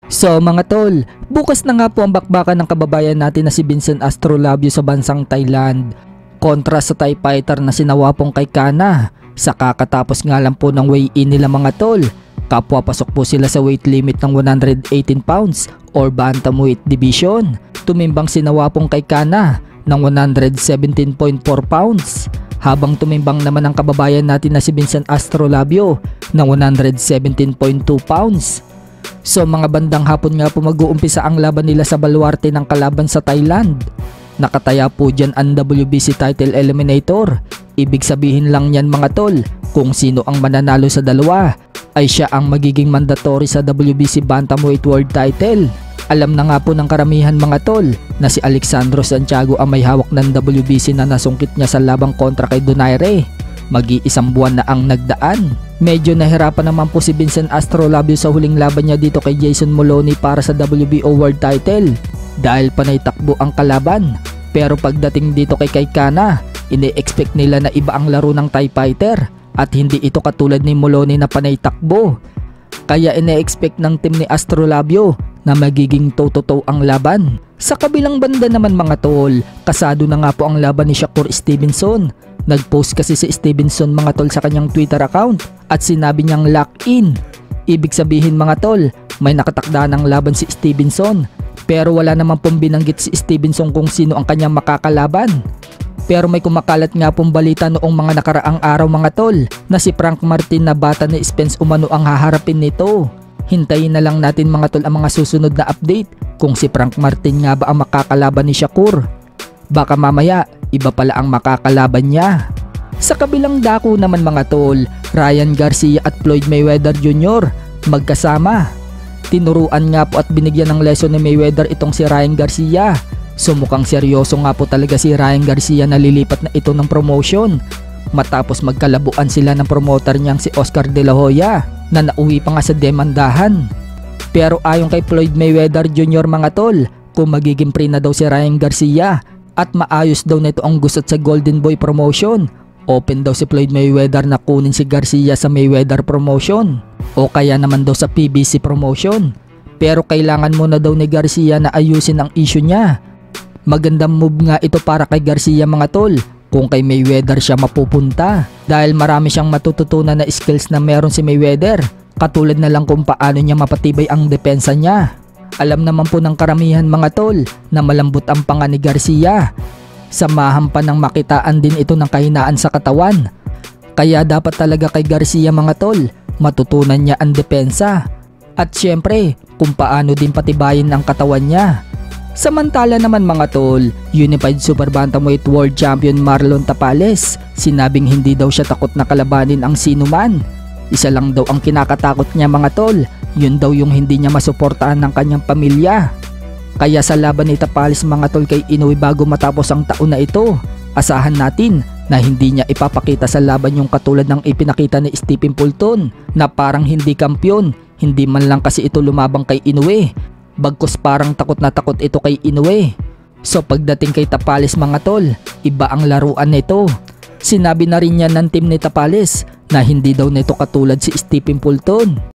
So mga tol, bukas na nga po ang bakbakan ng kababayan natin na si Vincent Astrolabio sa bansang Thailand kontra sa Thai fighter na sinawapong kay Kana. Sa kakatapos nga lang po ng weigh-in nila mga tol, kapwa pasok po sila sa weight limit ng 118 pounds or bantamweight division. Tumimbang sinawapong kay Kana ng 117.4 pounds habang tumimbang naman ang kababayan natin na si Vincent Astrolabio ng 117.2 pounds. So mga bandang hapon nga po mag-uumpisa ang laban nila sa baluarte ng kalaban sa Thailand. Nakataya po dyan ang WBC title eliminator. Ibig sabihin lang yan mga tol, kung sino ang mananalo sa dalawa ay siya ang magiging mandatory sa WBC Bantamweight World Title. Alam na nga po ng karamihan mga tol na si Alexandro Santiago ang may hawak ng WBC na nasungkit niya sa labang kontra kay Donaire. Mag-iisang buwan na ang nagdaan. Medyo nahirapan naman po si Vincent Astrolabio sa huling laban niya dito kay Jason Moloney para sa WBO World Title dahil panay takbo ang kalaban. Pero pagdating dito kay Kana, ini-expect nila na iba ang laro ng Thai fighter at hindi ito katulad ni Moloney na panay takbo. Kaya ine-expect ng team ni Astrolabio na magiging toe-to-toe ang laban. Sa kabilang banda naman mga tol, kasado na nga po ang laban ni Shakur Stevenson. Nag-post kasi si Stevenson mga tol sa kanyang Twitter account at sinabi niyang lock-in. Ibig sabihin mga tol, may nakatakda ng laban si Stevenson pero wala naman pong binanggit si Stevenson kung sino ang kanyang makakalaban. Pero may kumakalat nga pong balita noong mga nakaraang araw mga tol na si Frank Martin na bata ni Spence umano ang haharapin nito. Hintayin na lang natin mga tol ang mga susunod na update kung si Frank Martin nga ba ang makakalaban ni Shakur. Baka mamaya iba pala ang makakalaban niya. Sa kabilang dako naman mga tol, Ryan Garcia at Floyd Mayweather Jr. magkasama. Tinuruan nga po at binigyan ng lesson ni Mayweather itong si Ryan Garcia. So mukhang seryoso nga po talaga si Ryan Garcia na lilipat na ito ng promotion matapos magkalabuan sila ng promoter niyang si Oscar De La Hoya na nauwi pa nga sa demandahan. Pero ayon kay Floyd Mayweather Jr. mga tol, kung magiging free na daw si Ryan Garcia at maayos daw nito ang gusot sa Golden Boy promotion, open daw si Floyd Mayweather na kunin si Garcia sa Mayweather promotion o kaya naman daw sa PBC promotion. Pero kailangan muna daw ni Garcia na ayusin ang issue niya. Magandang move nga ito para kay Garcia mga tol kung kay Mayweather siya mapupunta dahil marami siyang matututunan na skills na meron si Mayweather, katulad na lang kung paano niya mapatibay ang depensa niya. Alam naman po ng karamihan mga tol na malambot ang panga ni Garcia. Samahan pa ng makitaan din ito ng kahinaan sa katawan. Kaya dapat talaga kay Garcia mga tol, matutunan niya ang depensa. At syempre, kung paano din patibayin ang katawan niya. Samantala naman mga tol, Unified Super Bantamweight World Champion Marlon Tapales, sinabing hindi daw siya takot na kalabanin ang sinuman. Isa lang daw ang kinakatakot niya mga tol, yun daw yung hindi niya masuportahan ng kanyang pamilya. Kaya sa laban ni Tapales mga tol kay Inoue bago matapos ang taon na ito, asahan natin na hindi niya ipapakita sa laban yung katulad ng ipinakita ni Stephen Fulton na parang hindi kampyon, hindi man lang kasi ito lumabang kay Inoue. Bagkus parang takot na takot ito kay Inoue. So pagdating kay Tapales mga tol, iba ang laruan nito. Sinabi na rin yan ng team ni Tapales na hindi daw nito katulad si Stephen Fulton.